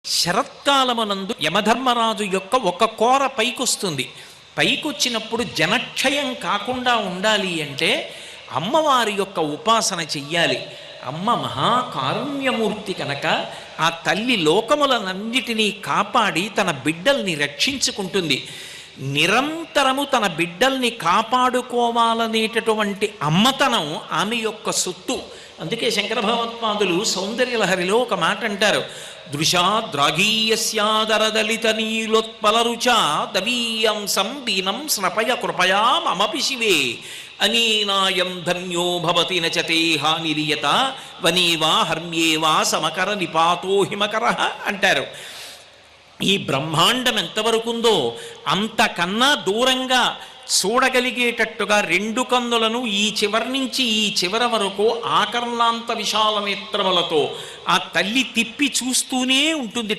శరత్కాలమునందు యమధర్మరాజు యొక్క ఒక కోర పైకొస్తుంది. పైకొచ్చినప్పుడు జనక్షయం కాకుండా ఉండాలి అంటే అమ్మవారి యొక్క ఉపాసన చెయ్యాలి. అమ్మ మహాకారుణ్యమూర్తి కనుక ఆ తల్లి లోకములనన్నిటినీ కాపాడి తన బిడ్డల్ని రక్షించుకుంటుంది. నిరంతరము తన బిడ్డల్ని కాపాడుకోవాలనేటటువంటి అమ్మతనం ఆమె యొక్క సొత్తు. అందుకే శంకర భగవత్పాదులు సౌందర్యలహరిలో ఒక మాట అంటారు, దృశాద్రాగీయస్యాదరదలిత నీలోత్పలరుచా దవీయంసం దీనం స్నపయ కృపయా మమపి శివే అనీనాయం ధన్యో భవతి నచతే హానిరియత వనేవా హర్మ్యేవా సమకర నిపాతో హిమకర అంటారు. ఈ బ్రహ్మాండం ఎంతవరకుందో అంతకన్నా దూరంగా చూడగలిగేటట్టుగా రెండు కన్నులను ఈ చివరి నుంచి ఈ చివర వరకు ఆకర్ణాంత విశాల నేత్రములతో ఆ తల్లి తిప్పి చూస్తూనే ఉంటుంది.